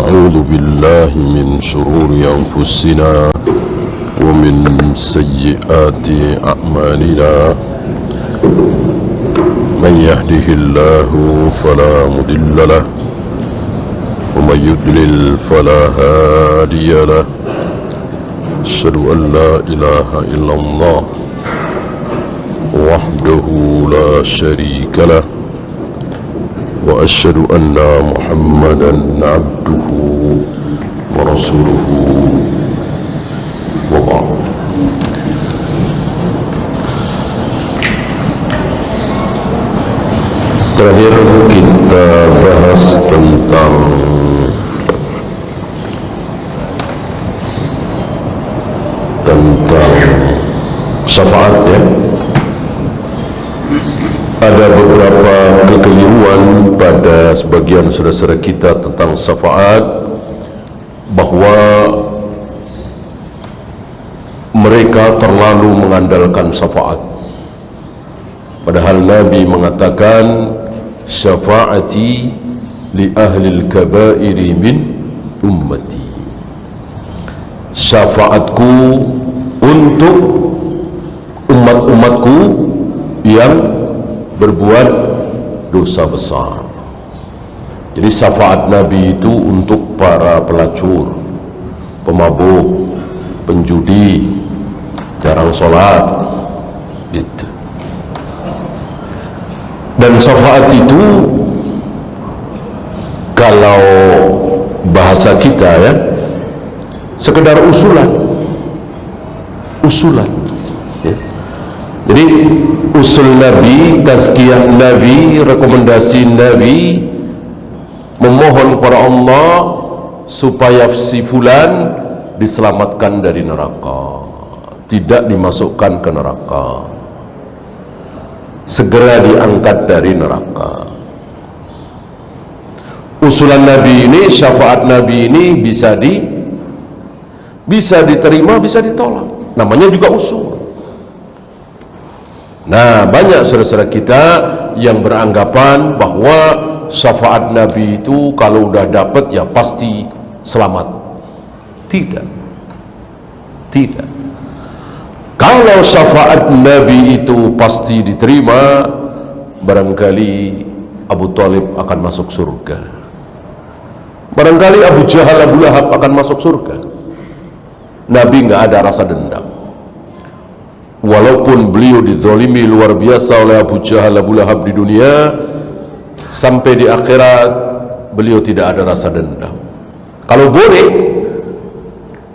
ونعوذ بالله من شرور أنفسنا ومن سيئات أعمالنا من يهده الله فلا مضل له ومن يضلل فلا هادي له أشهد أن لا إله إلا الله وحده لا شريك له وأشهد أن محمدا عبده ورسوله وبعد. Terakhir kita bahas tentang syafaat, ya. Ada beberapa kekeliruan pada sebagian saudara-saudara kita tentang syafaat, bahwa mereka terlalu mengandalkan syafaat, padahal Nabi mengatakan syafaati li ahlil kabairi min ummati, syafaatku untuk umat-umatku yang berbuat dosa besar. Jadi syafaat Nabi itu untuk para pelacur, pemabuk, penjudi, jarang sholat, gitu. Dan syafaat itu kalau bahasa kita, ya, sekedar usulan, ya. Jadi usul Nabi, tazkiyah Nabi, rekomendasi Nabi, memohon kepada Allah supaya si fulan diselamatkan dari neraka, tidak dimasukkan ke neraka, segera diangkat dari neraka. Usulan Nabi ini, syafaat Nabi ini bisa diterima, bisa ditolak. Namanya juga usul. Nah, banyak saudara-saudara kita yang beranggapan bahwa syafaat Nabi itu kalau udah dapat ya pasti selamat. Tidak. Kalau syafaat Nabi itu pasti diterima, barangkali Abu Thalib akan masuk surga, barangkali Abu Jahal, Abu Lahab akan masuk surga. Nabi nggak ada rasa dendam. Walaupun beliau dizalimi luar biasa oleh Abu Jahal, Abu Lahab di dunia, sampai di akhirat beliau tidak ada rasa dendam. Kalau boleh,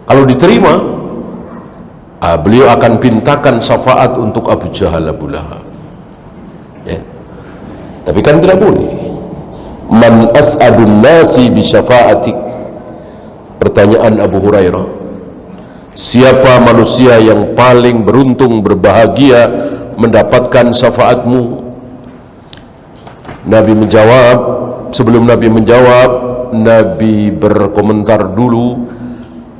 kalau diterima, beliau akan pintakan syafaat untuk Abu Jahal, Abu Lahab, ya. Tapi kan tidak boleh. Man as'adun nasi bi syafa'atik. Pertanyaan Abu Hurairah, siapa manusia yang paling beruntung, berbahagia mendapatkan syafaatmu? Nabi menjawab, sebelum Nabi menjawab, Nabi berkomentar dulu,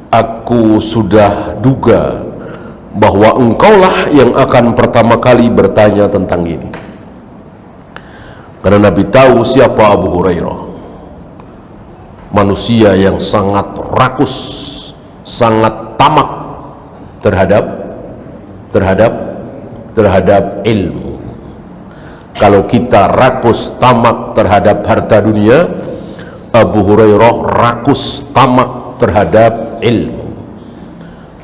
aku sudah duga bahwa engkaulah yang akan pertama kali bertanya tentang ini. Karena Nabi tahu siapa Abu Hurairah, manusia yang sangat rakus, sangat tamak terhadap ilmu. Kalau kita rakus tamak terhadap harta dunia, Abu Hurairah rakus tamak terhadap ilmu.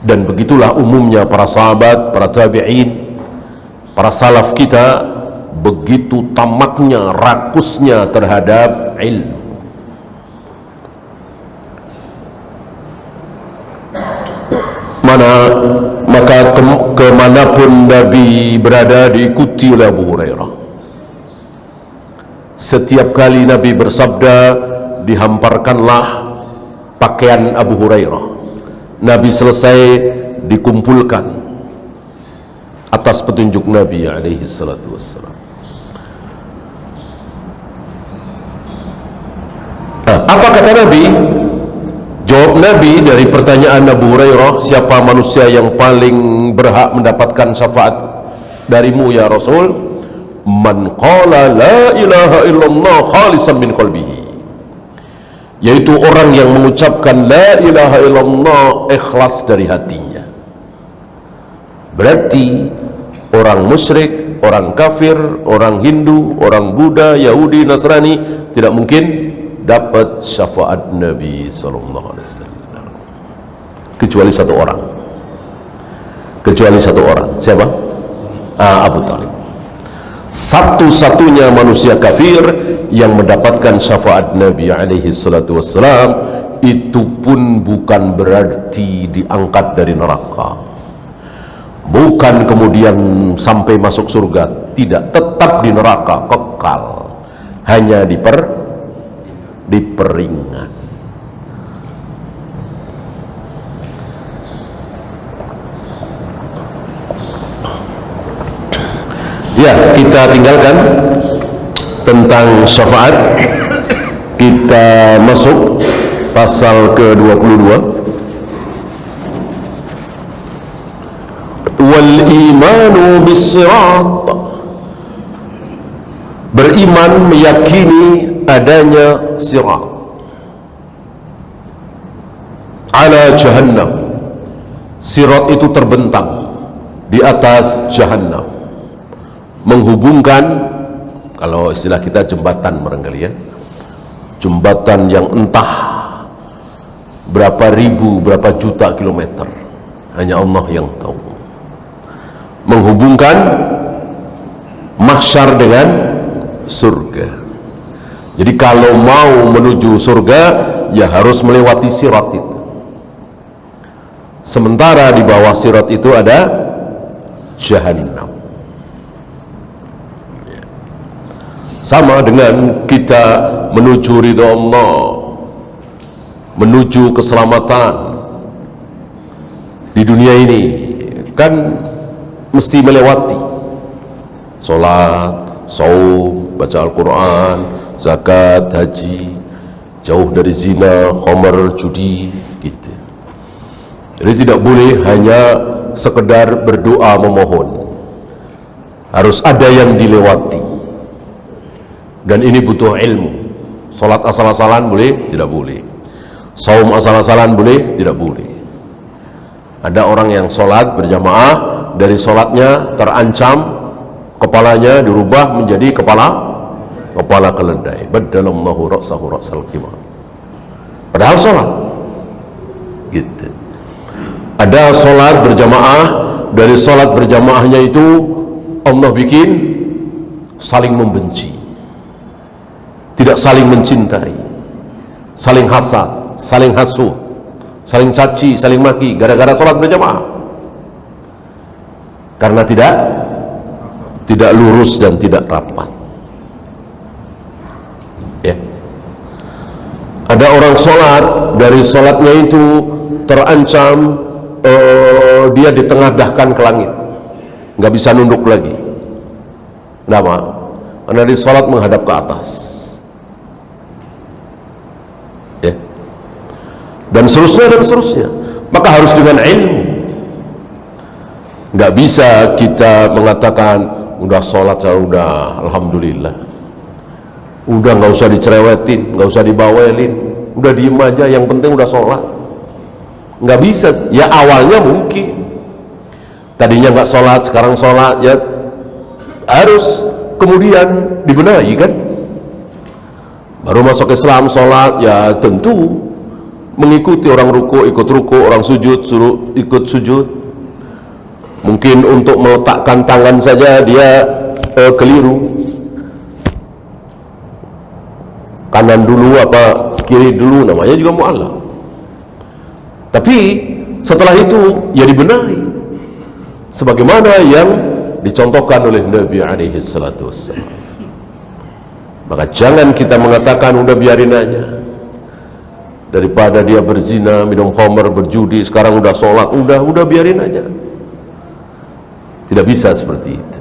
Dan begitulah umumnya para sahabat, para tabi'in, para salaf kita, begitu tamaknya, rakusnya terhadap ilmu. Maka kemanapun Nabi berada diikuti oleh Abu Hurairah. Setiap kali Nabi bersabda, dihamparkanlah pakaian Abu Hurairah. Nabi selesai, dikumpulkan atas petunjuk Nabi alaihi salatu wassalam. Apa kata Nabi? Jawab Nabi dari pertanyaan Abu Hurairah, siapa manusia yang paling berhak mendapatkan syafaat darimu ya Rasul? Man qala la ilaha illallah khalisan min qalbihi, yaitu orang yang mengucapkan la ilaha illallah ikhlas dari hatinya. Berarti orang musyrik, orang kafir, orang Hindu, orang Buddha, Yahudi, Nasrani tidak mungkin dapat syafaat Nabi sallallahu alaihi wasallam kecuali satu orang. Kecuali satu orang. Siapa? Abu Talib. Satu-satunya manusia kafir yang mendapatkan syafaat Nabi alaihi salatu wassalam. Itu pun bukan berarti diangkat dari neraka, bukan kemudian sampai masuk surga, tidak, tetap di neraka kekal, hanya diperingat. Ya, kita tinggalkan tentang syafaat. Kita masuk pasal ke-22. Wal imanu bis-sirat, beriman meyakini adanya sirat ala jahannam. Sirat itu terbentang di atas jahannam, menghubungkan, kalau istilah kita jembatan barangkali ya, jembatan yang entah berapa ribu, berapa juta kilometer, hanya Allah yang tahu, menghubungkan mahsyar dengan surga. Jadi kalau mau menuju surga ya harus melewati sirat itu. Sementara di bawah sirat itu ada jahannam. Sama dengan kita menuju ridha Allah, menuju keselamatan di dunia ini, kan mesti melewati sholat, saum, baca Al-Quran, zakat, haji, jauh dari zina, khamar, judi, gitu. Jadi tidak boleh hanya sekedar berdoa memohon, harus ada yang dilewati. Dan ini butuh ilmu. Sholat asal-asalan boleh? Tidak boleh. Saum asal-asalan boleh? Tidak boleh. Ada orang yang sholat berjamaah, dari sholatnya terancam kepalanya dirubah menjadi kepala keledai. Baddalallahu ra'sahu ra'sal qimar. Padahal sholat gitu. Ada sholat berjamaah, dari sholat berjamaahnya itu Allah bikin saling membenci, tidak saling mencintai, saling hasad, saling hasud, saling caci, saling maki, gara-gara sholat berjamaah, karena tidak lurus dan tidak rapat. Ya. Ada orang sholat, dari sholatnya itu terancam dia ditengadahkan ke langit, nggak bisa nunduk lagi. Kenapa? Karena di sholat menghadap ke atas. Ya. Dan seterusnya. Maka harus dengan ilmu. Nggak bisa kita mengatakan udah sholat saya udah alhamdulillah, udah nggak usah dicerewetin, nggak usah dibawelin, udah diem aja, yang penting udah sholat. Nggak bisa. Ya awalnya mungkin tadinya nggak sholat, sekarang sholat, ya harus kemudian dibenahi kan. Baru masuk Islam sholat, ya tentu mengikuti orang ruku ikut ruku, orang sujud suruh ikut sujud. Mungkin untuk meletakkan tangan saja dia keliru, kanan dulu apa kiri dulu, namanya juga mu'allaq. Tapi setelah itu ya dibenahi sebagaimana yang dicontohkan oleh Nabi alaihi salatu wassalam. Maka jangan kita mengatakan udah biarin aja, daripada dia berzina, minum khamar, berjudi, sekarang udah sholat, udah biarin aja. Tidak bisa seperti itu.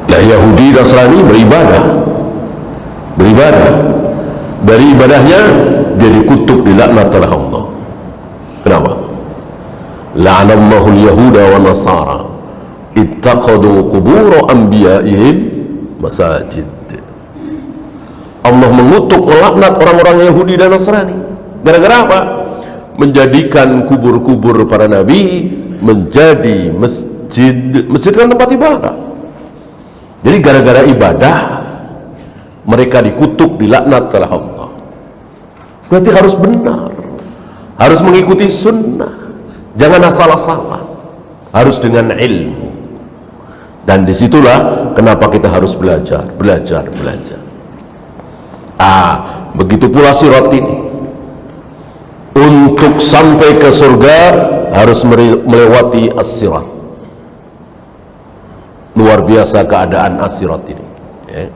Nah, Yahudi Nasrani beribadah, dari ibadahnya dia dikutuk, dilaknat oleh Allah. Kenapa? La'anallahu al-yahuda wa nasara ittakhadhu qubur anbiya'ihim masajid. Allah mengutuk, melaknat orang-orang Yahudi dan Nasrani. Gara-gara apa? Menjadikan kubur-kubur para nabi menjadi masjid. Masjid kan tempat ibadah. Jadi gara-gara ibadah mereka dikutuk, dilaknat oleh Allah. Berarti harus benar, harus mengikuti sunnah, jangan asal-asalan, harus dengan ilmu. Dan disitulah kenapa kita harus belajar. Begitu pula sirat ini. Untuk sampai ke surga harus melewati as-sirat. Luar biasa keadaan as-sirat ini, ya.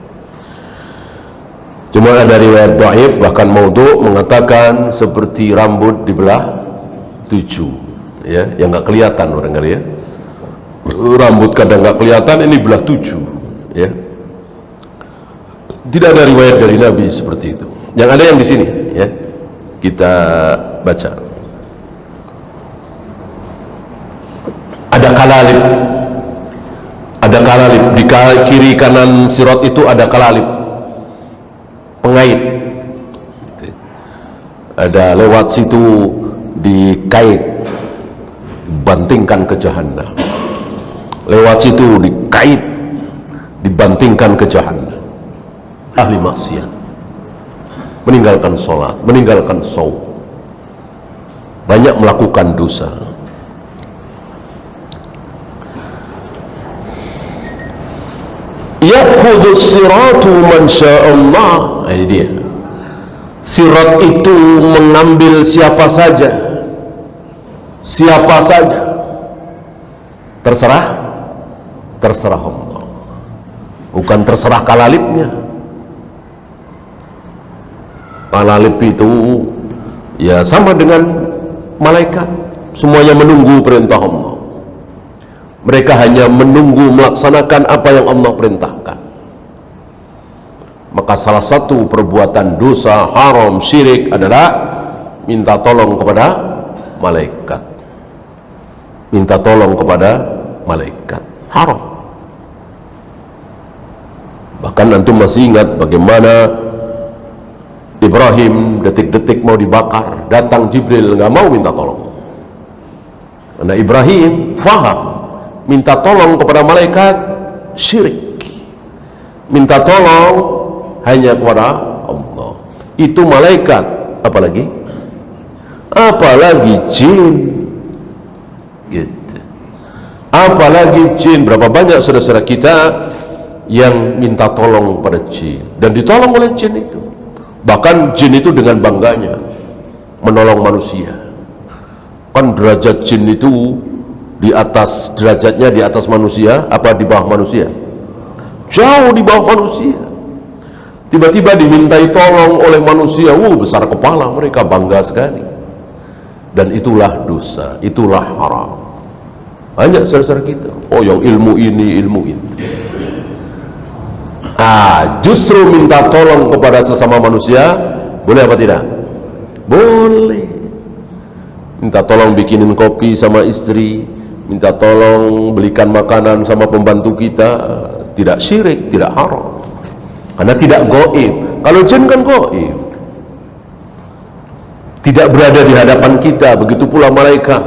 Cuma ada riwayat dhaif, bahkan maudhu, mengatakan seperti rambut dibelah 7, ya, yang nggak kelihatan barangkali, ya. Rambut kadang nggak kelihatan, ini belah 7, ya. Tidak ada riwayat dari Nabi seperti itu. Yang ada yang di sini, ya. Kita baca. Ada kalalib. Ada kalalib di kiri kanan sirat itu, ada kalalib, pengait. Ada lewat situ dikait, dibantingkan ke jahanam. Lewat situ dikait, dibantingkan ke jahanam. Ahli maksiat, meninggalkan sholat, meninggalkan saum, banyak melakukan dosa. Ya'khudhu siratu man sya'allah. Ini dia. Sirat itu mengambil siapa saja. Siapa saja. Terserah Allah. Bukan terserah kalalibnya. Kalalib itu ya sama dengan malaikat, semuanya menunggu perintah Allah. Mereka hanya menunggu melaksanakan apa yang Allah perintahkan. Maka salah satu perbuatan dosa haram syirik adalah minta tolong kepada malaikat. Minta tolong kepada malaikat haram. Bahkan antum masih ingat bagaimana Ibrahim detik-detik mau dibakar, datang Jibril, nggak mau minta tolong. Karena Ibrahim faham minta tolong kepada malaikat syirik. Minta tolong hanya kepada Allah. Itu malaikat, apalagi jin. Gitu. Apalagi jin. Berapa banyak saudara-saudara kita yang minta tolong pada jin dan ditolong oleh jin itu. Bahkan jin itu dengan bangganya menolong manusia. Kan derajat jin itu di atas, derajatnya di atas manusia apa di bawah manusia? Jauh di bawah manusia. Tiba-tiba dimintai tolong oleh manusia, besar kepala mereka, bangga sekali. Dan itulah dosa, itulah haram. Banyak saudara-saudara kita, oh yang ilmu ini, ilmu itu. Justru minta tolong kepada sesama manusia boleh apa tidak? Boleh. Minta tolong bikinin kopi sama istri, minta tolong belikan makanan sama pembantu kita, tidak syirik, tidak haram, karena tidak gaib. Kalau jin kan gaib, tidak berada di hadapan kita. Begitu pula malaikat,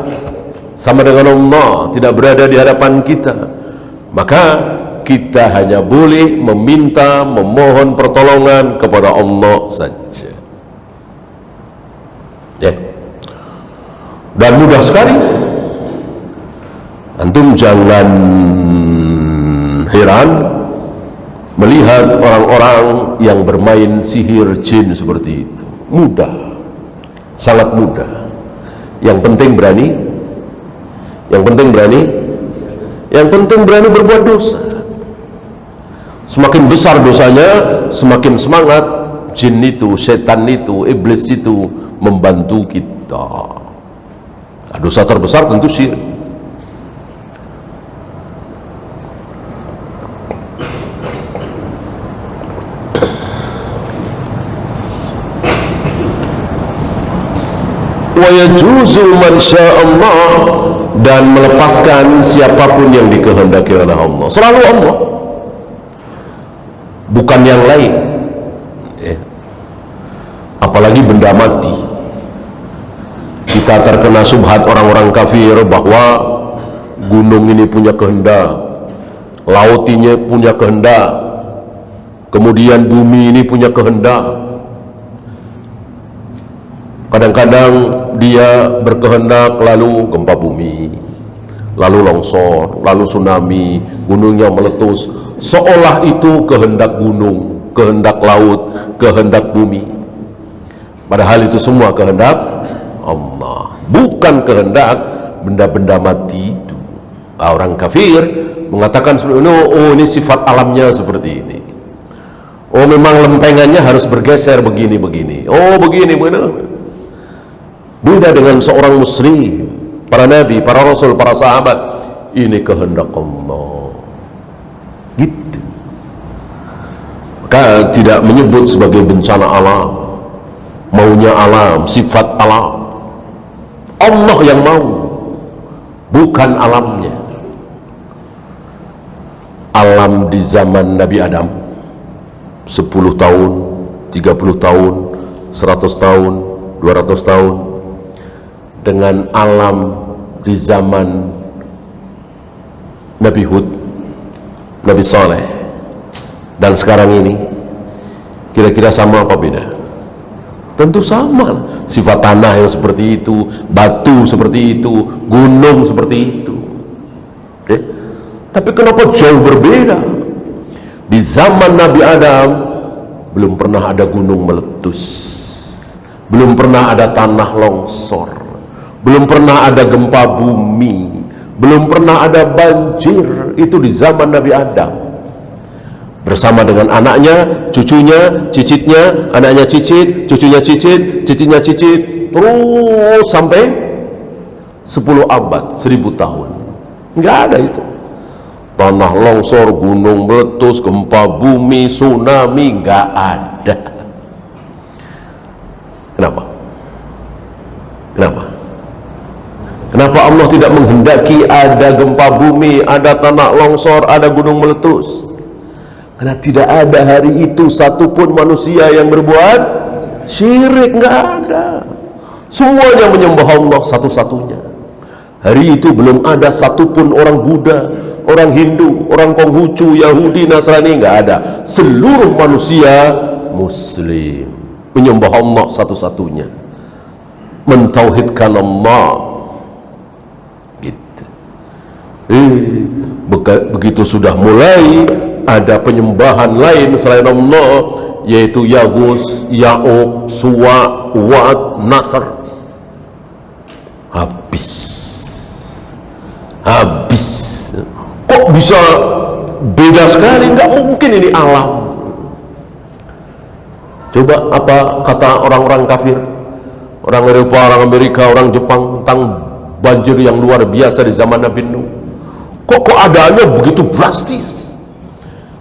sama dengan Allah, tidak berada di hadapan kita. Maka kita hanya boleh meminta, memohon pertolongan kepada Allah saja, ya. Dan mudah sekali. Antum jangan heran melihat orang-orang yang bermain sihir jin seperti itu. Mudah, sangat mudah. Yang penting berani, yang penting berani berbuat dosa. Semakin besar dosanya, semakin semangat jin itu, setan itu, iblis itu membantu kita. Dosa terbesar tentu syirik. wa yajuzu man sya'allah, dan melepaskan siapapun yang dikehendaki oleh Allah. Selalu Allah, bukan yang lain. Apalagi benda mati. Kita terkena subhat orang-orang kafir bahwa gunung ini punya kehendak, laut ini punya kehendak, kemudian bumi ini punya kehendak. Kadang-kadang dia berkehendak lalu gempa bumi, lalu longsor, lalu tsunami, gunungnya meletus, seolah itu kehendak gunung, kehendak laut, kehendak bumi. Padahal itu semua kehendak Allah, bukan kehendak benda-benda mati itu. Orang kafir mengatakan, oh ini sifat alamnya seperti ini, oh memang lempengannya harus bergeser begini-begini, oh begini. Beda dengan seorang muslim, para nabi, para rasul, para sahabat. Ini kehendak Allah, gitu. Maka tidak menyebut sebagai bencana alam, maunya alam, sifat alam. Allah yang mau, bukan alamnya. Alam di zaman Nabi Adam 10 tahun, 30 tahun, 100 tahun, 200 tahun, dengan alam di zaman Nabi Hud, Nabi Saleh, dan sekarang ini kira-kira sama apa beda? Tentu sama. Sifat tanah yang seperti itu, batu seperti itu, gunung seperti itu. Oke? Tapi kenapa jauh berbeda? Di zaman Nabi Adam belum pernah ada gunung meletus, belum pernah ada tanah longsor, belum pernah ada gempa bumi, belum pernah ada banjir. Itu di zaman Nabi Adam, bersama dengan anaknya, cucunya, cicitnya, anaknya cicit, cucunya cicit, cicitnya cicit, terus sampai 10 abad, 1000 tahun. Nggak ada itu. Tanah longsor, gunung meletus, gempa bumi, tsunami, nggak ada. Kenapa? Kenapa? Kenapa Allah tidak menghendaki ada gempa bumi, ada tanah longsor, ada gunung meletus? Karena tidak ada hari itu satupun manusia yang berbuat syirik, nggak ada. Semuanya menyembah Allah satu-satunya. Hari itu belum ada satupun orang Buddha, orang Hindu, orang Konghucu, Yahudi, Nasrani, nggak ada. Seluruh manusia Muslim menyembah Allah satu-satunya, mentauhidkan Allah. Gitu. Begitu sudah mulai ada penyembahan lain selain Allah, yaitu Yagus, Ya'uq, Suwa, Wat, Nasr, habis. Kok bisa beda sekali? Nggak mungkin ini alam. Coba apa kata orang-orang kafir, orang Eropa, orang Amerika, orang Jepang tentang banjir yang luar biasa di zaman Nabi Nuh? Kok keadaannya begitu drastis?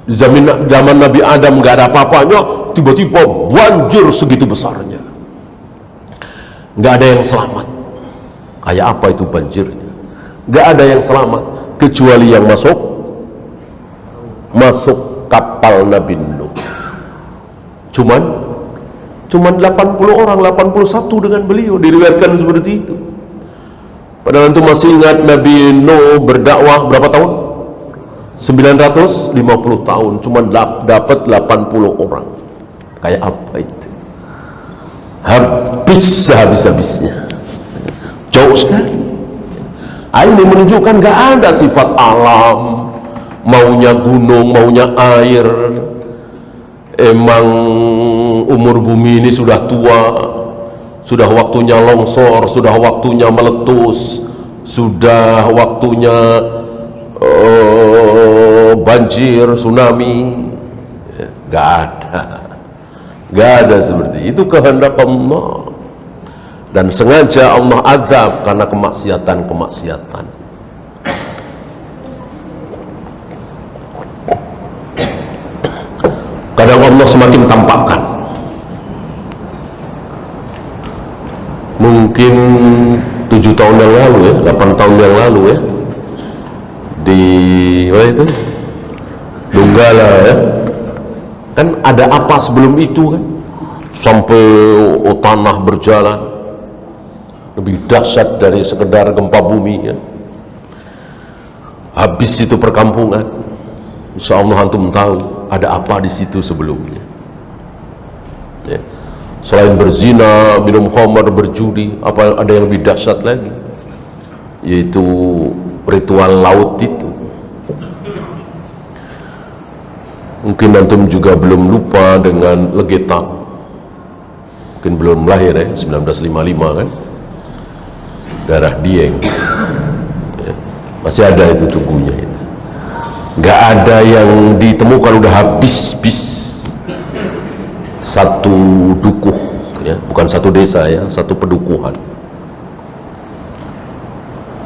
Di zaman Nabi Adam nggak ada apa-apanya, tiba-tiba banjir segitu besarnya, nggak ada yang selamat. Kayak apa itu banjirnya? Nggak ada yang selamat kecuali yang masuk kapal Nabi Nuh. Cuman 80 orang, 81 dengan beliau, diriwayatkan seperti itu. Padahal itu masih ingat Nabi Nuh berdakwah berapa tahun? 950 tahun, cuma dapat 80 orang. Kayak apa itu? Habis-habisnya, jauh sekali. Ini menunjukkan gak ada sifat alam, maunya gunung, maunya air. Emang umur bumi ini sudah tua, sudah waktunya longsor, sudah waktunya meletus, sudah waktunya banjir, tsunami. Gak ada seperti itu. Kehendak Allah, dan sengaja Allah azab karena kemaksiatan. Kadang Allah semakin tampakkan. Mungkin mungkin 7 tahun yang lalu ya, 8 tahun yang lalu ya, di mana itu, Donggala ya, kan ada apa sebelum itu kan, sampai tanah berjalan lebih dahsyat dari sekedar gempa bumi ya. Habis itu perkampungan, insya Allah antum tahu ada apa di situ sebelumnya ya. Selain berzina, minum khamar, berjudi, apa ada yang lebih dahsyat lagi, yaitu ritual laut itu. Mungkin antum juga belum lupa dengan Legeta, mungkin belum lahir ya, 1955 kan, darah Dieng ya. Masih ada itu tubuhnya itu, nggak ada yang ditemukan, udah habis satu dukuh ya, bukan satu desa ya, satu pedukuhan,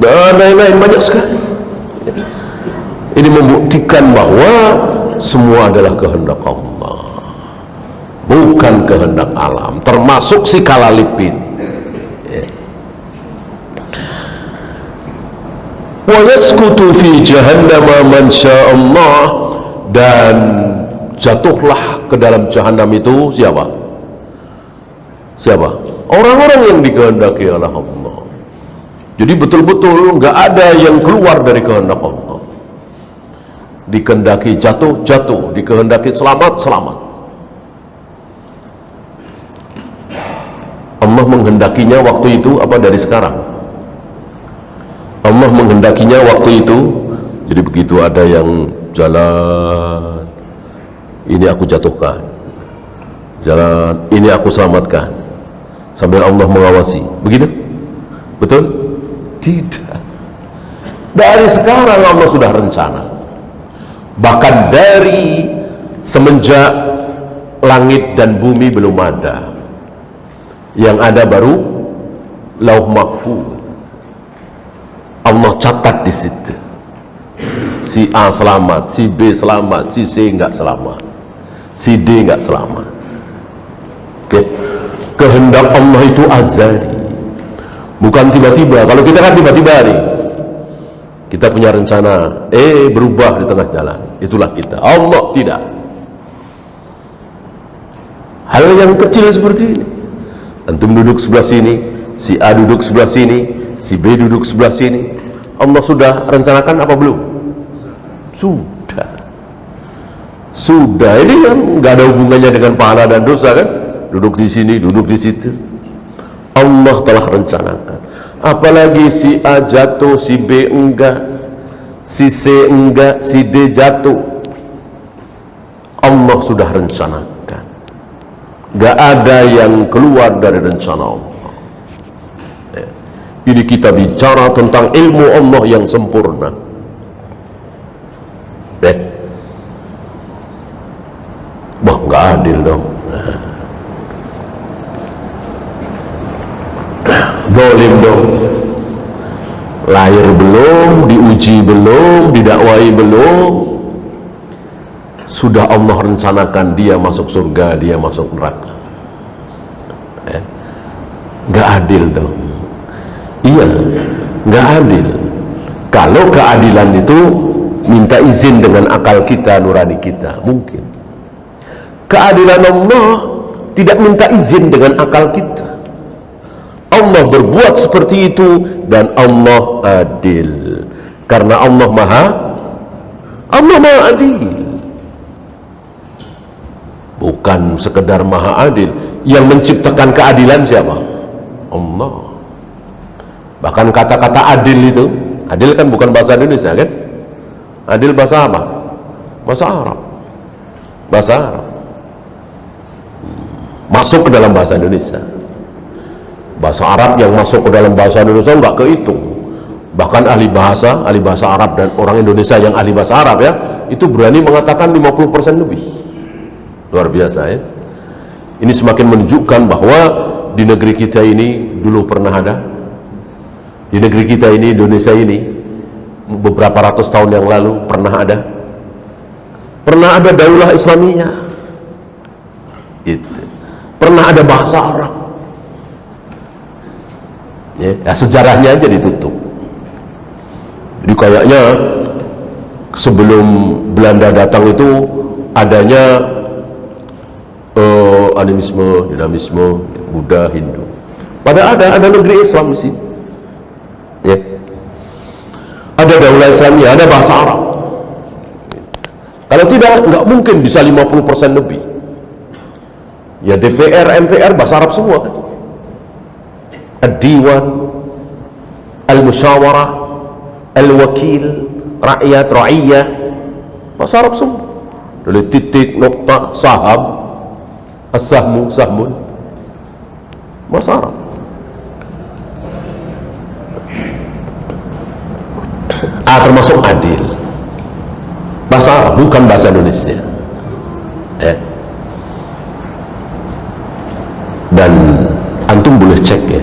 dan lain-lain banyak sekali ya. Ini membuktikan bahwa semua adalah kehendak Allah, bukan kehendak alam, termasuk si Kalalipin ya. Wa yaskutu fi jahannama man sya'allah, dan jatuhlah ke dalam jahanam itu siapa? Siapa? Orang-orang yang dikehendaki oleh Allah. Jadi betul-betul nggak ada yang keluar dari kehendak Allah. Dikehendaki jatuh, jatuh, dikehendaki selamat, selamat. Allah menghendakinya waktu itu apa dari sekarang? Allah menghendakinya waktu itu. Jadi begitu ada yang jalan, ini aku jatuhkan, jalan ini aku selamatkan, sambil Allah mengawasi, begitu? Betul? Tidak. Dari sekarang Allah sudah rencana. Bahkan dari semenjak langit dan bumi belum ada, yang ada baru Lauh Mahfuz. Allah catat di situ, si A selamat, si B selamat, si C nggak selamat, si D nggak selamat. Oke. Kehendak Allah itu azali, bukan tiba-tiba. Kalau kita kan tiba-tiba nih, kita punya rencana, berubah di tengah jalan, itulah kita. Allah tidak. Hal yang kecil seperti ini, antum duduk sebelah sini, si A duduk sebelah sini, si B duduk sebelah sini, Allah sudah rencanakan apa belum? Sudah. Ini kan nggak ada hubungannya dengan pahala dan dosa kan, duduk di sini, duduk di situ, Allah telah rencanakan. Apalagi si A jatuh, si B enggak, si C enggak, si D jatuh, Allah sudah rencanakan. Gak ada yang keluar dari rencana Allah. Ini kita bicara tentang ilmu Allah yang sempurna. Wah, gak adil dong. Zalim dong. Lahir belum, diuji belum, didakwai belum, sudah Allah rencanakan dia masuk surga, dia masuk neraka. Nggak adil dong. Iya, nggak adil. Kalau keadilan itu minta izin dengan akal kita, nurani kita, mungkin. Keadilan Allah tidak minta izin dengan akal kita. Allah berbuat seperti itu dan Allah adil, karena Allah maha adil. Bukan sekedar maha adil, yang menciptakan keadilan siapa? Allah. Bahkan kata-kata adil itu, adil kan bukan bahasa Indonesia kan? Adil bahasa apa? Bahasa Arab. Bahasa Arab masuk ke dalam bahasa Indonesia. Bahasa Arab yang masuk ke dalam bahasa Indonesia nggak kehitung. Bahkan ahli bahasa Arab dan orang Indonesia yang ahli bahasa Arab ya, itu berani mengatakan 50% lebih. Luar biasa ya. Ini semakin menunjukkan bahwa di negeri kita ini dulu pernah ada, di negeri kita ini, Indonesia ini, beberapa ratus tahun yang lalu pernah ada daulah Islamiyah, itu pernah ada bahasa Arab. Ya, sejarahnya aja ditutup. Jadi kayaknya sebelum Belanda datang itu adanya animisme, dinamisme, Buddha, Hindu. Padahal ada negeri Islam di sini. Ya. Ada daulah Islamiyah, ada bahasa Arab. Kalau tidak, nggak mungkin bisa 50% lebih. Ya DPR, MPR bahasa Arab semua kan. Ad-Diwan, Al-Musyawarah, Al-Wakil, Rakyat, Ra'iyah, bahasa Arab semua. Dari titik, nokta, saham, as-sahmu, sahmun, bahasa Arab. Termasuk adil, bahasa Arab, bukan bahasa Indonesia. Dan antum boleh cek ya,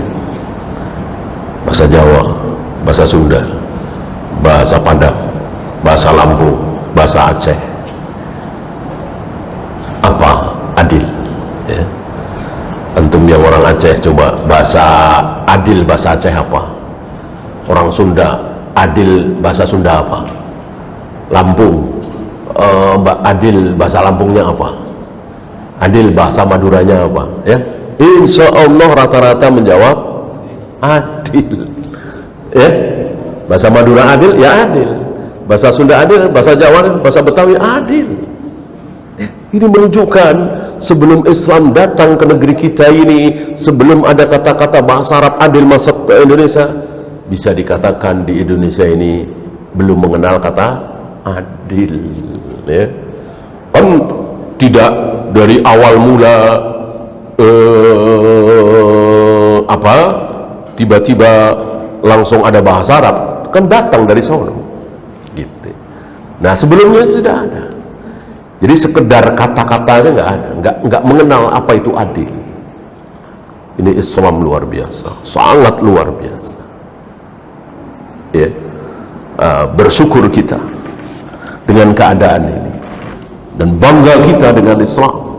bahasa Jawa, bahasa Sunda, bahasa Padang, bahasa Lampung, bahasa Aceh, apa adil ya. Antum yang orang Aceh coba bahasa adil bahasa Aceh apa? Orang Sunda adil bahasa Sunda apa? Lampung adil bahasa Lampungnya apa? Adil bahasa Maduranya apa? Ya, insya Allah rata-rata menjawab adil. Ya, bahasa Madura adil, ya adil. Bahasa Sunda adil, bahasa Jawa, bahasa Betawi adil. Ini menunjukkan sebelum Islam datang ke negeri kita ini, sebelum ada kata-kata bahasa Arab adil masuk ke Indonesia, bisa dikatakan di Indonesia ini belum mengenal kata adil. Ya. Kan tidak dari awal mula tiba-tiba langsung ada bahasa Arab, kan datang dari sono gitu. Nah sebelumnya itu tidak ada. Jadi sekedar kata-katanya nggak ada, nggak mengenal apa itu adil. Ini Islam luar biasa, sangat luar biasa. Ya, bersyukur kita dengan keadaan ini dan bangga kita dengan Islam.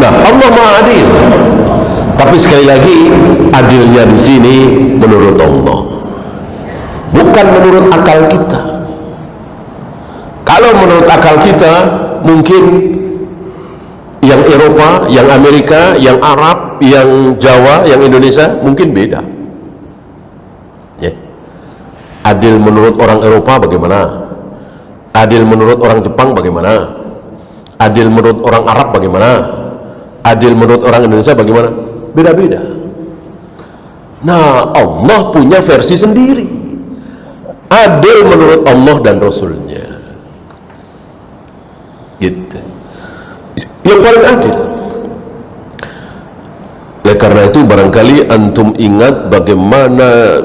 Allah Maha Adil, tapi sekali lagi adilnya di sini menurut Allah, bukan menurut akal kita. Kalau menurut akal kita, mungkin yang Eropa, yang Amerika, yang Arab, yang Jawa, yang Indonesia mungkin beda. Ya. Adil menurut orang Eropa bagaimana? Adil menurut orang Jepang bagaimana? Adil menurut orang Arab bagaimana? Adil menurut orang Indonesia bagaimana? Beda-beda. Nah, Allah punya versi sendiri. Adil menurut Allah dan Rasulnya. Gitu. Yang paling adil. Oleh karena itu barangkali antum ingat bagaimana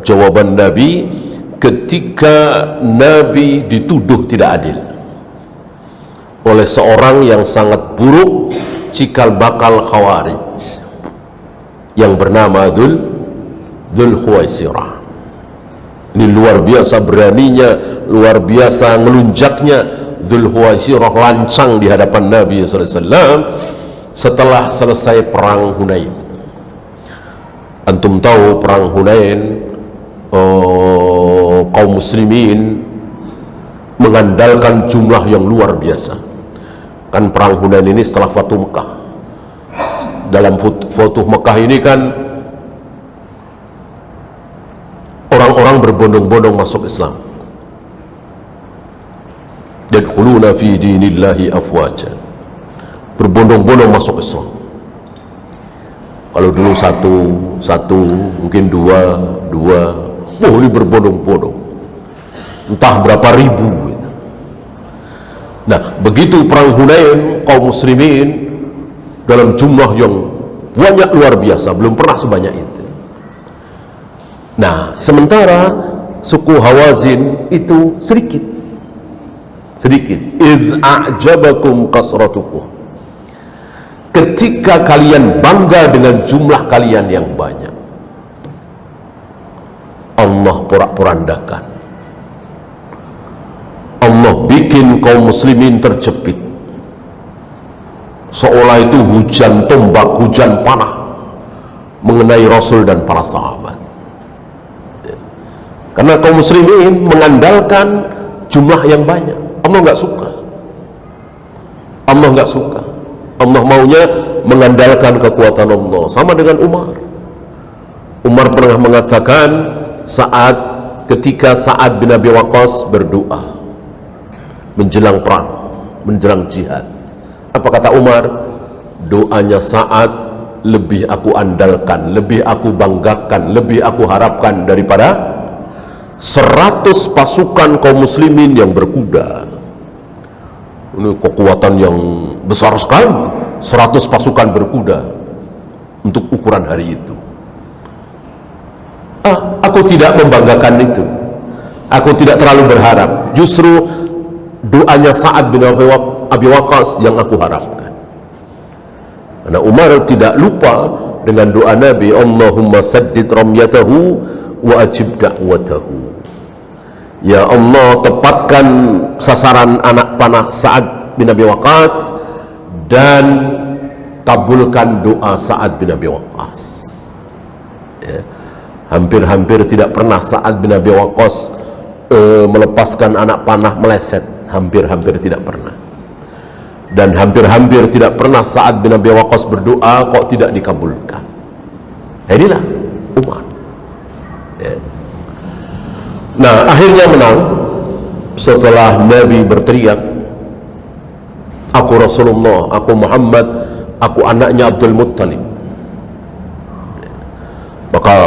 jawaban Nabi ketika Nabi dituduh tidak adil oleh seorang yang sangat buruk, cikal bakal Khawarij yang bernama Dzul Khuwaisirah. Ini luar biasa beraninya, luar biasa ngelunjaknya. Dzul Khuwaisirah lancang di hadapan Nabi SAW setelah selesai perang Hunain. Antum tahu perang Hunain, kaum muslimin mengandalkan jumlah yang luar biasa. Kan perang Hunain ini setelah Fatuh Mekah. Dalam Fatuh Mekah ini kan orang-orang berbondong-bondong masuk Islam. Yadkhuluna fi dinillahi afwaja. Berbondong-bondong masuk Islam. Kalau dulu satu, mungkin dua, boleh berbondong-bondong. Entah berapa ribu. Nah, begitu perang Hunain, kaum muslimin dalam jumlah yang banyak luar biasa, belum pernah sebanyak itu. Nah, sementara suku Hawazin itu sedikit. Idz a'jabakum kasratukum. Ketika kalian bangga dengan jumlah kalian yang banyak. Allah porak-porandakan. Allah bikin kaum muslimin terjepit, seolah itu hujan tombak, hujan panah mengenai Rasul dan para sahabat. Karena kaum muslimin mengandalkan jumlah yang banyak. Allah nggak suka. Allah nggak suka. Allah maunya mengandalkan kekuatan Allah. Sama dengan Umar. Umar pernah mengatakan ketika Sa'ad bin Abi Waqqas berdoa menjelang perang, menjelang jihad. Apa kata Umar? Doanya Sa'ad lebih aku andalkan, lebih aku banggakan, lebih aku harapkan daripada 100 pasukan kaum muslimin yang berkuda. Ini kekuatan yang besar sekali, 100 pasukan berkuda untuk ukuran hari itu. Aku tidak membanggakan itu. Aku tidak terlalu berharap. Justru doanya Sa'ad bin Abi Waqqas yang aku harapkan. Karena Umar tidak lupa dengan doa Nabi, Allahumma saddid ramyatahu wa ajib da'watahu. Ya Allah, tepatkan sasaran anak panah Sa'ad bin Abi Waqqas dan kabulkan doa Sa'ad bin Abi Waqqas. Ya. Hampir-hampir tidak pernah Sa'ad bin Abi Waqqas melepaskan anak panah meleset. Hampir-hampir tidak pernah. Dan hampir-hampir tidak pernah Sa'ad bin Abi Waqqas berdoa kok tidak dikabulkan. Inilah Umar. Ya. Nah, akhirnya menang setelah Nabi berteriak, aku Rasulullah, aku Muhammad, aku anaknya Abdul Muttalib. Maka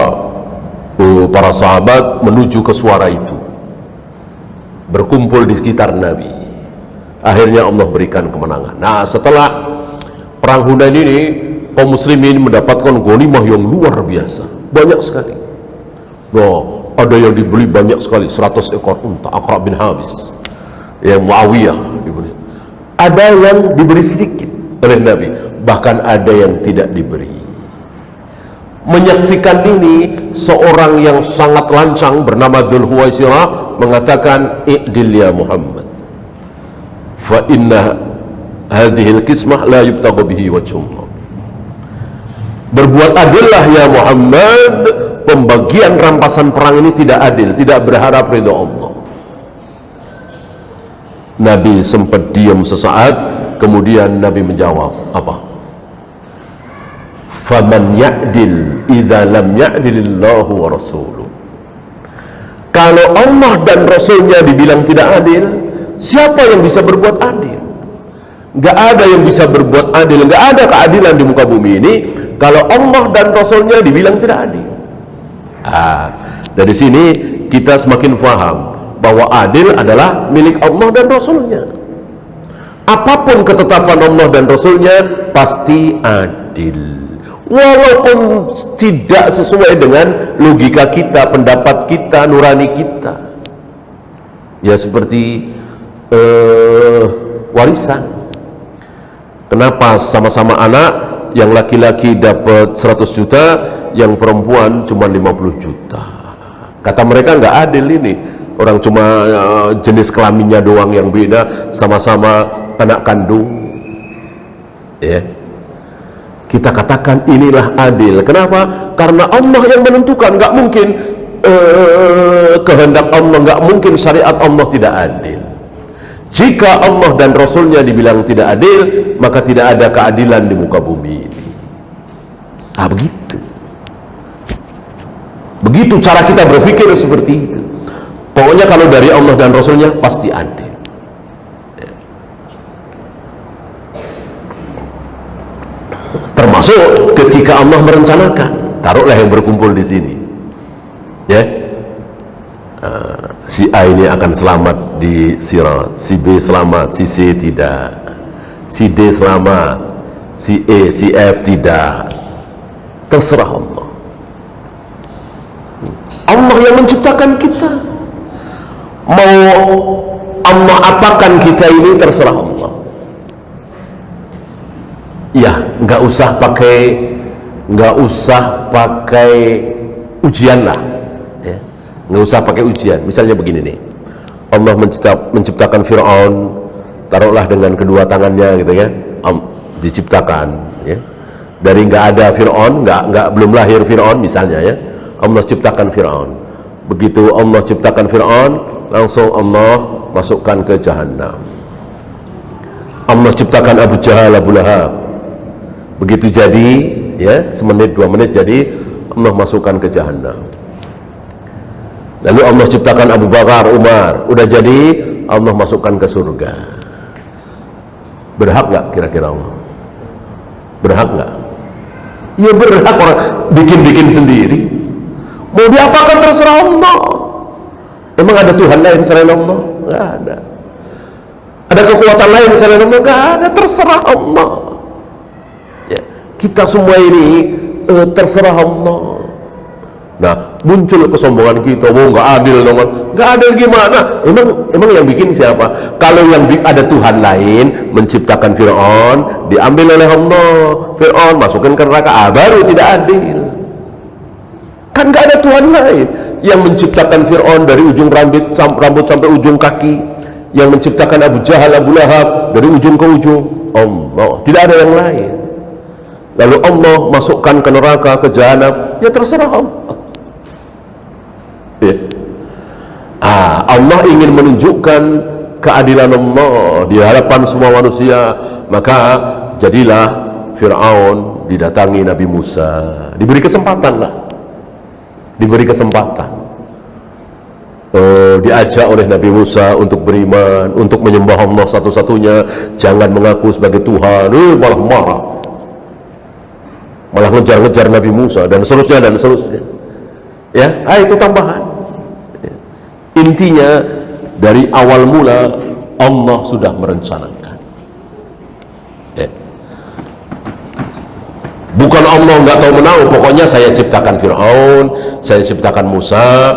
para sahabat menuju ke suara itu, berkumpul di sekitar Nabi. Akhirnya Allah berikan kemenangan. Nah, setelah perang Hunain ini, kaum muslimin mendapatkan ghanimah yang luar biasa, banyak sekali. Nah, ada yang dibeli banyak sekali, 100 ekor unta, Aqra bin Habis, yang Muawiyah dibeli. Ada yang diberi sedikit oleh Nabi, bahkan ada yang tidak diberi. Menyaksikan ini, seorang yang sangat lancang bernama Dzul Huwaisirah mengatakan, i'dil ya Muhammad, fa inna hadhil kismah la yubtagha bihi wajhullah. Berbuat adillah ya Muhammad, pembagian rampasan perang ini tidak adil, tidak berharap ridha Allah. Nabi sempat diam sesaat, kemudian Nabi menjawab, apa? Faman ya'dil idza lam ya'dilillahu wa rasuluh. Kalau Allah dan Rasulnya dibilang tidak adil, siapa yang bisa berbuat adil? Gak ada yang bisa berbuat adil, gak ada keadilan di muka bumi ini kalau Allah dan Rasulnya dibilang tidak adil. Dari sini kita semakin faham bahwa adil adalah milik Allah dan Rasulnya. Apapun ketetapan Allah dan Rasulnya pasti adil, walaupun tidak sesuai dengan logika kita, pendapat kita, nurani kita. Ya seperti warisan. Kenapa sama-sama anak, yang laki-laki dapat 100 juta, yang perempuan cuma 50 juta? Kata mereka nggak adil ini. Orang cuma jenis kelaminnya doang yang beda, sama-sama anak kandung. Ya. Kita katakan inilah adil. Kenapa? Karena Allah yang menentukan. Nggak mungkin kehendak Allah, nggak mungkin syariat Allah tidak adil. Jika Allah dan Rasulnya dibilang tidak adil, maka tidak ada keadilan di muka bumi ini. Begitu. Begitu cara kita berpikir, seperti itu. Pokoknya kalau dari Allah dan Rasulnya pasti adil. Termasuk ketika Allah merencanakan, taruhlah yang berkumpul di sini, ya, si A ini akan selamat di Sirat, si B selamat, si C tidak, si D selamat, si E, si F tidak. Terserah Allah. Allah yang menciptakan kita. Mau Allah apakan kita ini terserah Allah. Ya, nggak usah pakai ujian lah. Ya. nggak usah pakai ujian. Misalnya begini nih, Allah menciptakan Fir'aun, taruhlah dengan kedua tangannya gitu ya, diciptakan ya. Dari nggak ada Fir'aun, belum lahir Fir'aun misalnya ya, Allah ciptakan Fir'aun. Begitu Allah ciptakan Fir'aun, langsung Allah masukkan ke Jahannam. Allah ciptakan Abu Jahal, Abu Lahab. Begitu jadi ya, semenit 2 menit jadi, Allah masukkan ke Jahannam. Lalu Allah ciptakan Abu Bakar, Umar, udah jadi, Allah masukkan ke surga. Berhak nggak kira-kira Allah? Berhak nggak? Ya berhak, orang bikin sendiri. Mau diapakan terserah Allah. Emang ada Tuhan lain selain Allah? Nggak ada. Ada kekuatan lain selain Allah? Nggak ada, terserah Allah. Ya, kita semua ini terserah Allah. Nah, muncul kesombongan kita, nggak adil dong. Nggak adil gimana? Emang yang bikin siapa? Kalau yang ada Tuhan lain menciptakan Fir'aun, diambil oleh Allah, Fir'aun masukkan ke neraka, baru tidak adil. Kan nggak ada Tuhan lain yang menciptakan Fir'aun dari ujung rambut sampai ujung kaki, yang menciptakan Abu Jahal, Abu Lahab dari ujung ke ujung. Allah, tidak ada yang lain. Lalu Allah masukkan ke neraka, ke Jahannam, ya terserah Allah. Ya. Allah ingin menunjukkan keadilan Allah di hadapan semua manusia, maka jadilah Fir'aun didatangi Nabi Musa, diberi kesempatan lah, diberi kesempatan. Diajak oleh Nabi Musa untuk beriman, untuk menyembah Allah satu-satunya, jangan mengaku sebagai Tuhan. Malah marah, malah ngejar-ngejar Nabi Musa dan seterusnya ya. Itu tambahan ya. Intinya dari awal mula Allah sudah merencanakan ya. Bukan Allah nggak tahu menahu, pokoknya saya ciptakan Fir'aun, saya ciptakan Musa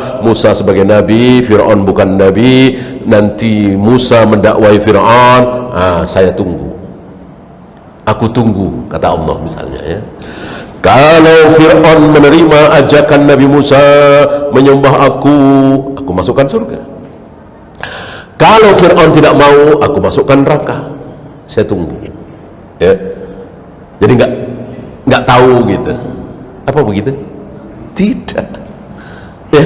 sebagai nabi, Fir'aun bukan nabi, nanti Musa mendakwai Fir'aun, saya tunggu, aku tunggu, kata Allah misalnya ya. Kalau Fir'aun menerima ajakan Nabi Musa menyembah aku masukkan surga. Kalau Fir'aun tidak mau, aku masukkan neraka, saya tunggu ya. Jadi nggak tahu gitu. Apa begitu? Tidak ya.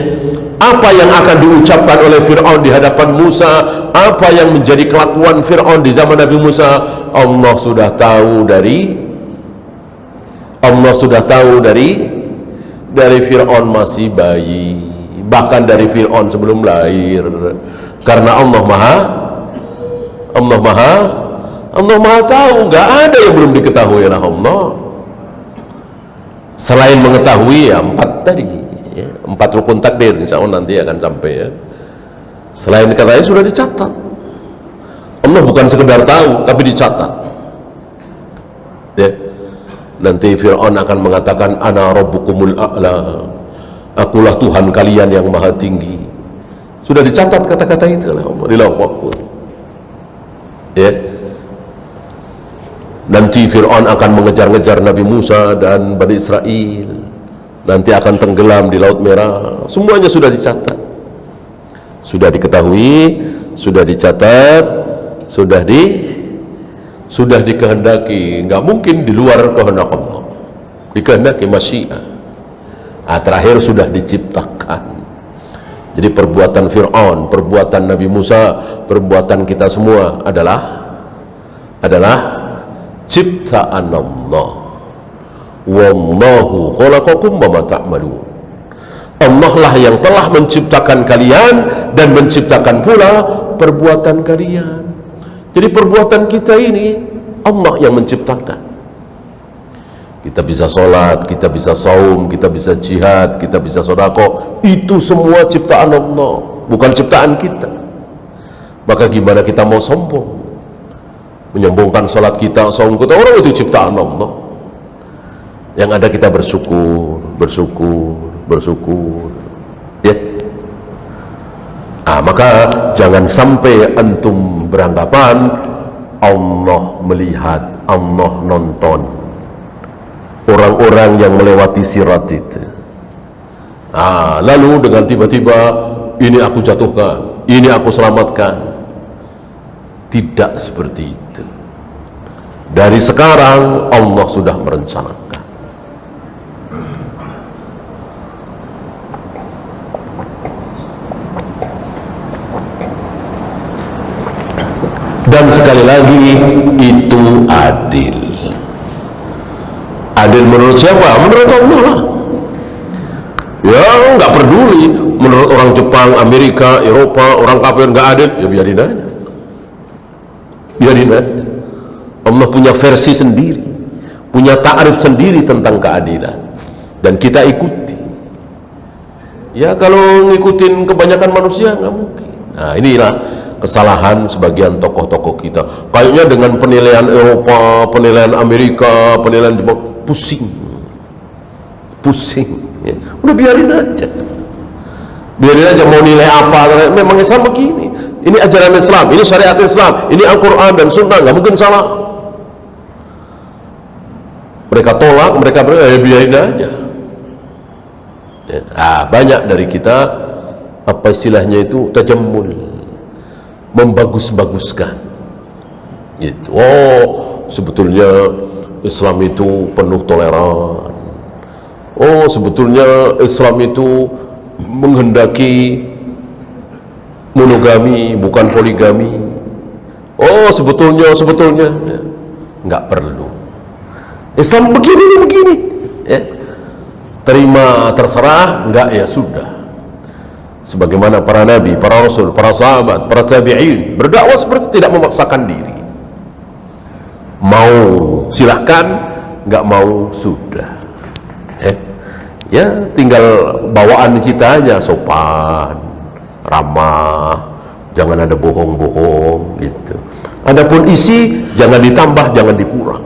Apa yang akan diucapkan oleh Fir'aun di hadapan Musa, apa yang menjadi kelakuan Fir'aun di zaman Nabi Musa, Allah sudah tahu dari Fir'aun masih bayi, bahkan dari Fir'aun sebelum lahir. Karena Allah maha tahu, nggak ada yang belum diketahui oleh Allah. Selain mengetahui ya 4 tadi ya, 4 rukun takdir, insya Allah nanti akan sampai ya. Selain katanya sudah dicatat. Allah bukan sekedar tahu, tapi dicatat ya. Nanti Fir'aun akan mengatakan, ana rabbukumul a'la, akulah Tuhan kalian yang maha tinggi. Sudah dicatat kata-kata itu oleh Allah di Lauh Mahfuz ya. Nanti Fir'aun akan mengejar-ngejar Nabi Musa dan Bani Israel, nanti akan tenggelam di Laut Merah. Semuanya sudah dicatat, sudah diketahui, sudah dicatat, sudah dikehendaki. Nggak mungkin di luar kehendak Allah, dikehendaki masyiah. Terakhir sudah diciptakan. Jadi perbuatan Fir'aun, perbuatan Nabi Musa, perbuatan kita semua adalah ciptaan Allah. Wallahu khalaqakum wa ma ta'malun. Allah lah yang telah menciptakan kalian dan menciptakan pula perbuatan kalian. Jadi perbuatan kita ini Allah yang menciptakan. Kita bisa sholat, kita bisa saum, kita bisa jihad, kita bisa sedekah, itu semua ciptaan Allah, bukan ciptaan kita. Maka gimana kita mau sombong, menyombongkan sholat kita, saum kita? Orang itu ciptaan Allah. Yang ada kita bersyukur ya. Maka jangan sampai antum beranggapan Allah melihat, Allah nonton orang-orang yang melewati sirat itu. Lalu dengan tiba-tiba ini aku jatuhkan, ini aku selamatkan. Tidak seperti itu. Dari sekarang Allah sudah merencanakan. Dan sekali lagi itu adil. Adil menurut siapa? Menurut Allah lah. Ya nggak peduli menurut orang Jepang, Amerika, Eropa, orang kafir nggak adil, ya biarin aja. Biarin aja. Allah punya versi sendiri, punya ta'rif sendiri tentang keadilan, dan kita ikuti. Ya kalau ngikutin kebanyakan manusia nggak mungkin. Nah inilah kesalahan sebagian tokoh-tokoh kita. Kayaknya dengan penilaian Eropa, penilaian Amerika, penilaian Jepang, pusing. Ya. Udah biarin aja. Biarin aja mau nilai apa. Memang Islam begini. Ini ajaran Islam, ini syariat Islam, ini Al-Quran dan Sunnah, nggak mungkin salah. Mereka tolak, mereka biarin aja. Ya. Banyak dari kita apa istilahnya itu tajammul, membagus-baguskan gitu. Sebetulnya Islam itu penuh toleran. Sebetulnya Islam itu menghendaki monogami bukan poligami. Sebetulnya ya. Nggak perlu. Islam begini ya. Terima terserah, enggak ya sudah. Sebagaimana para nabi, para rasul, para sahabat, para tabi'in berdakwah seperti tidak memaksakan diri. Mau silahkan, enggak mau sudah. Ya tinggal bawaan kita aja sopan, ramah, jangan ada bohong-bohong gitu. Adapun isi jangan ditambah, jangan dikurang.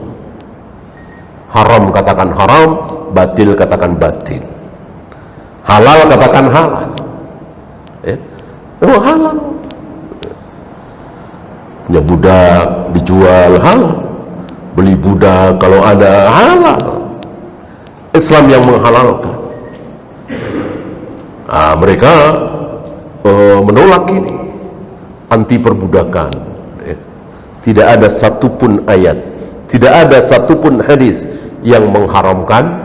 Haram katakan haram, batil katakan batil, halal katakan halal. Memang halal. Ya budak dijual halal, beli budak kalau ada halal. Islam yang menghalalkan. Mereka menolak ini, anti perbudakan. Tidak ada satupun ayat, tidak ada satupun hadis yang mengharamkan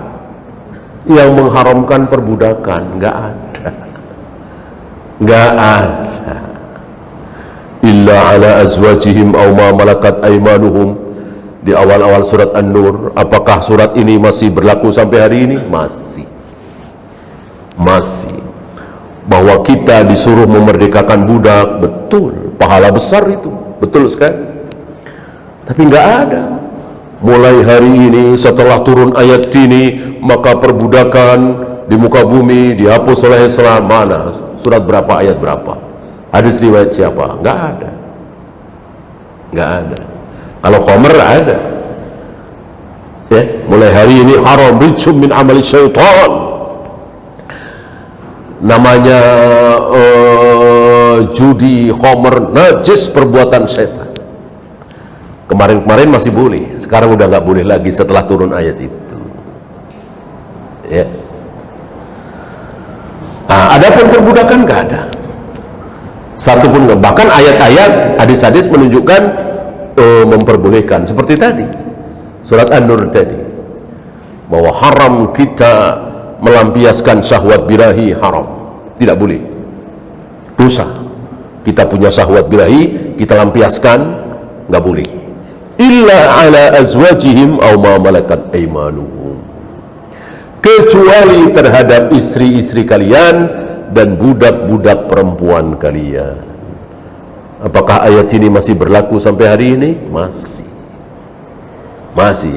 perbudakan. Nggak ada. Illa ala azwajihim aw ma malakat aymanuhum. Di awal-awal surat An-Nur. Apakah surat ini masih berlaku sampai hari ini? Masih. Bahwa kita disuruh memerdekakan budak, betul, pahala besar itu, betul sekali. Tapi nggak ada. Mulai hari ini setelah turun ayat ini, maka perbudakan di muka bumi dihapus oleh Islam. Mana? Surat berapa, ayat berapa? Hadis riwayat siapa? Nggak ada. Kalau khamr ada. Ya, mulai hari ini haram, rijum min amali syaitan. Namanya judi, khamr, najis, perbuatan setan. Kemarin masih boleh, sekarang udah nggak boleh lagi setelah turun ayat itu. Ya. Adapun perbudakan nggak ada. Satupun, bahkan ayat-ayat, hadis-hadis menunjukkan memperbolehkan, seperti tadi surat An-Nur tadi, bahwa haram kita melampiaskan syahwat birahi, haram, tidak boleh, dosa. Kita punya syahwat birahi, kita lampiaskan, nggak boleh. Illa ala azwajihim aw ma malakat aymanuhum, kecuali terhadap istri-istri kalian dan budak-budak perempuan kalian. Apakah ayat ini masih berlaku sampai hari ini? Masih.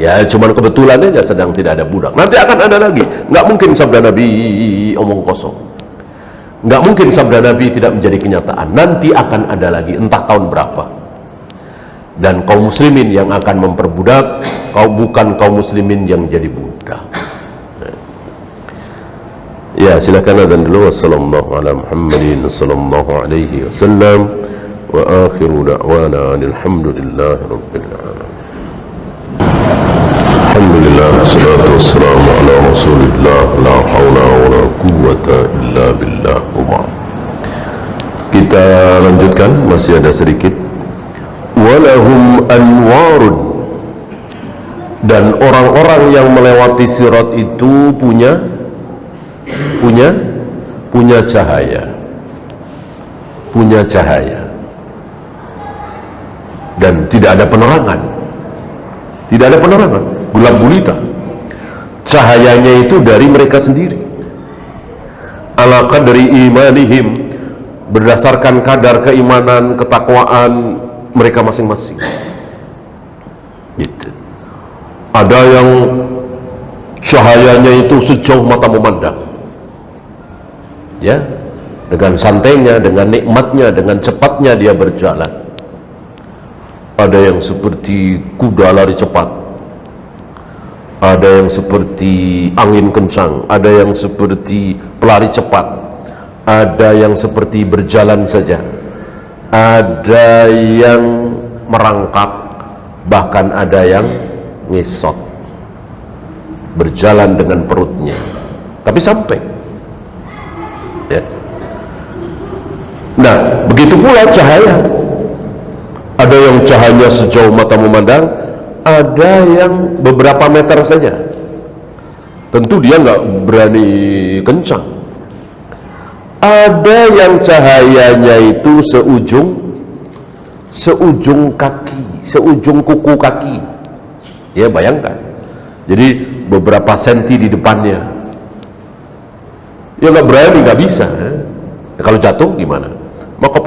Ya cuman kebetulan aja sedang tidak ada budak. Nanti akan ada lagi. Nggak mungkin sabda Nabi omong kosong. Nggak mungkin sabda Nabi tidak menjadi kenyataan. Nanti akan ada lagi, entah tahun berapa. Dan kaum muslimin yang akan memperbudak, bukan kaum muslimin yang jadi budak. Ya silakan adzan dulu. Wassalamualaikum warahmatullahi wabarakatuh. Wa akhiru da'wana alhamdulillahi rabbil alamin. Alhamdulillah, salatu wassalamu ala rasulillah, la hawla wa la quwwata illa billah. Kita lanjutkan, masih ada sedikit. Walahum anwarun, dan orang-orang yang melewati sirat itu punya cahaya, dan tidak ada penerangan, gelap gulita. Cahayanya itu dari mereka sendiri, ala qadri imanihim, berdasarkan kadar keimanan, ketakwaan mereka masing-masing. Gitu. Ada yang cahayanya itu sejauh mata memandang, ya, dengan santainya, dengan nikmatnya, dengan cepatnya dia berjalan. Ada yang seperti kuda lari cepat, ada yang seperti angin kencang, ada yang seperti pelari cepat, ada yang seperti berjalan saja, ada yang merangkak, bahkan ada yang ngesot, berjalan dengan perutnya, tapi sampai, ya. Nah, begitu pula cahaya. Ada yang cahayanya sejauh mata memandang, ada yang beberapa meter saja. Tentu dia nggak berani kencang. Ada yang cahayanya itu seujung kaki, seujung kuku kaki. Ya, bayangkan. Jadi beberapa senti di depannya. Ya nggak berani, nggak bisa. Ya, kalau jatuh gimana? Maka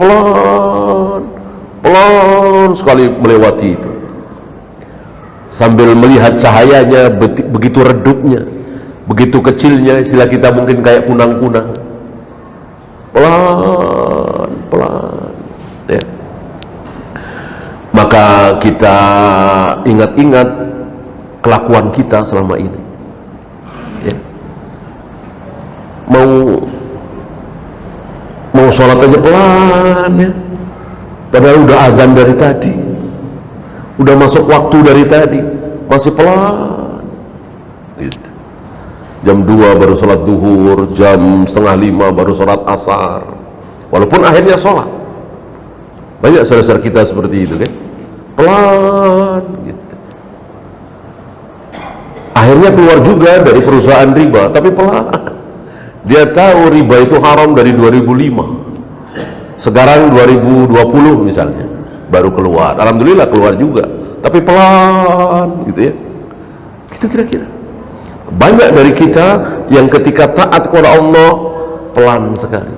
pelan sekali melewati itu, sambil melihat cahayanya begitu redupnya, begitu kecilnya, istilah kita mungkin kayak kunang-kunang. Pelan ya. Maka kita ingat-ingat kelakuan kita selama ini, ya. Mau sholat aja pelan, ya. Padahal udah azan dari tadi, udah masuk waktu dari tadi, masih pelan gitu. Jam 2 baru sholat duhur, jam 4:30 baru sholat asar, walaupun akhirnya sholat. Banyak saudara-saudara kita seperti itu kan, pelan gitu. Akhirnya keluar juga dari perusahaan riba, tapi pelan. Dia tahu riba itu haram dari 2005. Sekarang 2020 misalnya baru keluar, alhamdulillah keluar juga, tapi pelan gitu ya. Gitu kira-kira. Banyak dari kita yang ketika taat kepada Allah pelan sekali,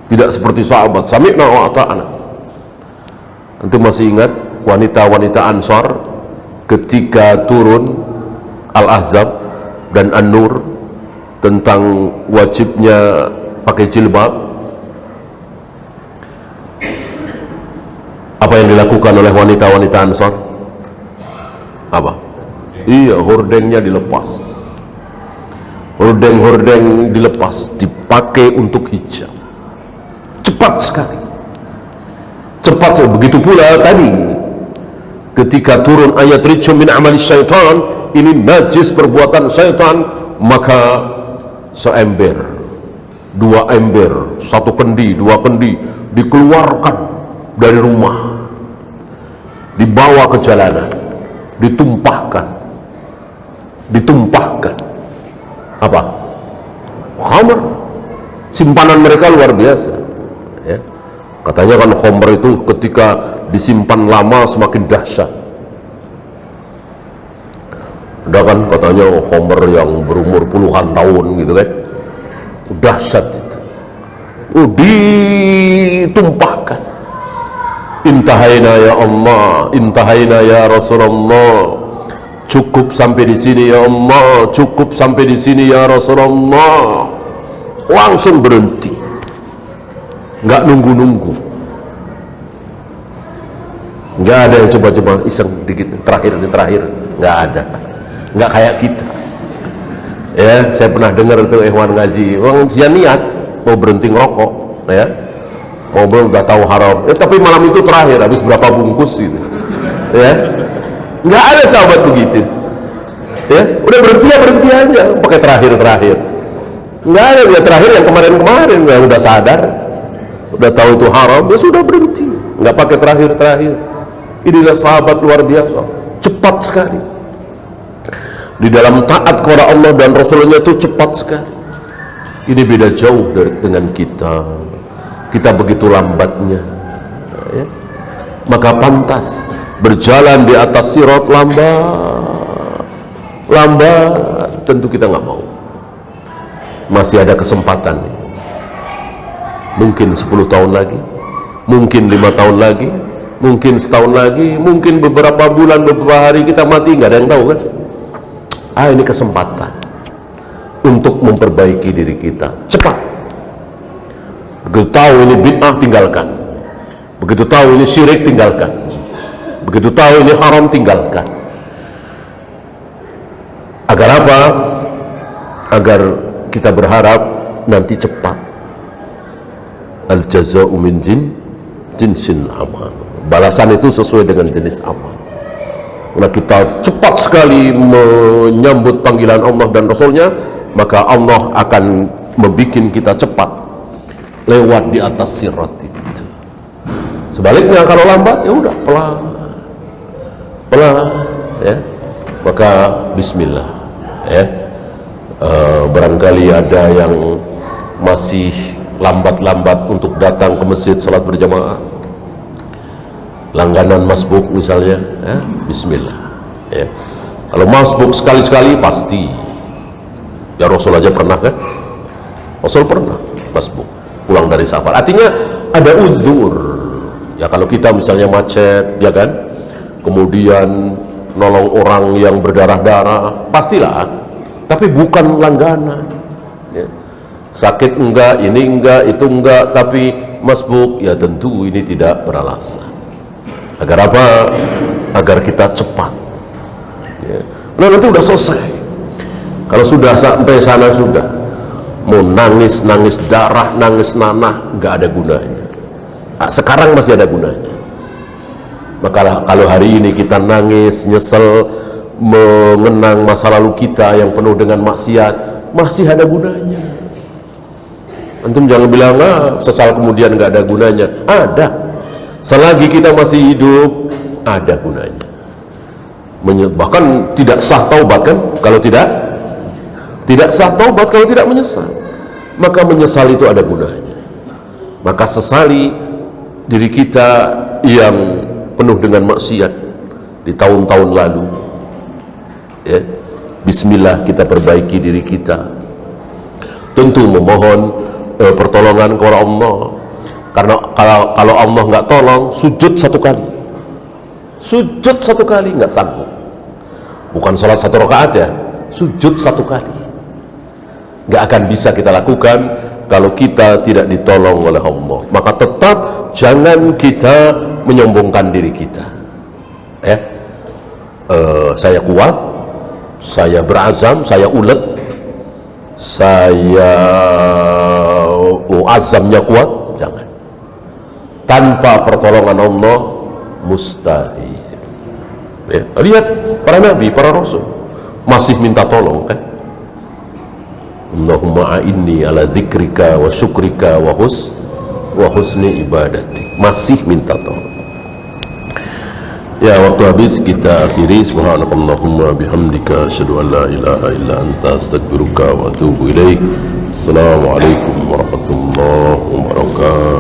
tidak seperti sahabat sami'na wa ata'na. Antum masih ingat wanita-wanita Ansar ketika turun Al-Ahzab dan An-Nur tentang wajibnya pakai jilbab? Apa yang dilakukan oleh wanita-wanita Ansar? Apa? Iya, hordengnya dilepas. Hordeng dilepas, dipakai untuk hijab. Cepat sekali. Cepat, begitu pula tadi ketika turun ayat rijum min amali syaitan, ini najis perbuatan syaitan, maka seember, 2 ember, 1 kendi, 2 kendi dikeluarkan dari rumah, dibawa ke jalanan, ditumpahkan apa? Khamr. Simpanan mereka luar biasa, ya. Katanya kan khamr itu ketika disimpan lama semakin dahsyat. Ada kan katanya khamr yang berumur puluhan tahun gitu kan, dahsyat itu. Ditumpahkan. Intahaina ya Allah, intahaina ya Rasulullah. Cukup sampai di sini ya Allah, cukup sampai di sini ya Rasulullah. Langsung berhenti, nggak nunggu-nunggu, nggak ada yang coba-coba iseng dikit, terakhir, nggak ada, nggak kayak kita. Ya, saya pernah dengar itu ikhwan ngaji, orang dia niat mau berhenti ngerokok, ya, mau udah tahu haram, tapi malam itu terakhir habis berapa bungkus gitu, ya. Nggak ada sahabat begitu. Ya, udah berhenti aja, pakai terakhir. Nggak ada ya terakhir yang kemarin yang udah sadar, udah tahu itu haram, dia sudah berhenti, nggak pakai terakhir. Inilah sahabat luar biasa, cepat sekali di dalam taat kepada Allah dan Rasulnya, itu cepat sekali. Ini beda jauh dengan kita begitu lambatnya, ya. Maka pantas berjalan di atas sirat lambat, tentu kita nggak mau. Masih ada kesempatan, mungkin 10 tahun lagi, mungkin 5 tahun lagi, mungkin setahun lagi, mungkin beberapa bulan, beberapa hari kita mati, nggak ada yang tahu kan. Ini kesempatan untuk memperbaiki diri kita cepat. Begitu tahu ini bid'ah, tinggalkan. Begitu tahu ini syirik, tinggalkan. Begitu tahu ini haram, tinggalkan. Agar apa? Agar kita berharap nanti cepat. Al jaza'u min jinsil amal. Balasan itu sesuai dengan jenis amal. Karena kita cepat sekali menyambut panggilan Allah dan Rasulnya, maka Allah akan membuat kita cepat lewat di atas sirat itu. Sebaliknya kalau lambat, ya udah pelan, ya. Maka Bismillah, ya. Barangkali ada yang masih lambat untuk datang ke masjid salat berjamaah, langganan masbuk misalnya, ya. Bismillah, ya. Kalau masbuk sekali-sekali pasti, ya Rasul aja pernah kan, Rasul pernah masbuk pulang dari safar, artinya ada uzur. Ya kalau kita misalnya macet, ya kan, kemudian nolong orang yang berdarah-darah, pastilah, tapi bukan langganan, ya. Sakit enggak, ini enggak, itu enggak, tapi masbuk, ya tentu ini tidak beralasan. Agar apa? Agar kita cepat, ya. Nah nanti udah selesai. Kalau sudah sampai sana, sudah mau nangis darah, nangis nanah, enggak ada gunanya. Sekarang masih ada gunanya. Maka kalau hari ini kita nangis, nyesel, mengenang masa lalu kita yang penuh dengan maksiat, masih ada gunanya. Antum jangan bilang, sesal kemudian nggak ada gunanya. Ada. Selagi kita masih hidup, ada gunanya. Bahkan tidak sah taubat kan, kalau tidak sah taubat kalau tidak menyesal. Maka menyesal itu ada gunanya. Maka sesali diri kita yang penuh dengan maksiat di tahun-tahun lalu, ya. Bismillah, kita perbaiki diri kita, tentu memohon pertolongan kepada Allah. Karena kalau Allah nggak tolong, sujud satu kali nggak sanggup. Bukan sholat 1 rakaat ya, sujud 1 kali nggak akan bisa kita lakukan kalau kita tidak ditolong oleh Allah. Maka tetap jangan kita menyombongkan diri kita, ya. Saya kuat, saya berazam, saya ulet, saya azamnya kuat. Jangan. Tanpa pertolongan Allah mustahil, ya. Lihat para nabi, para rasul masih minta tolong kan. Allahumma a'inni ala zikrika wa syukrika wa husni ibadati, masih minta tolong. Ya, waktu habis, kita akhiri. Subhanakallahumma bihamdika asyhadu an la ilaha illa anta astaghfiruka wa atubu ilaik. Assalamualaikum warahmatullahi wabarakatuh.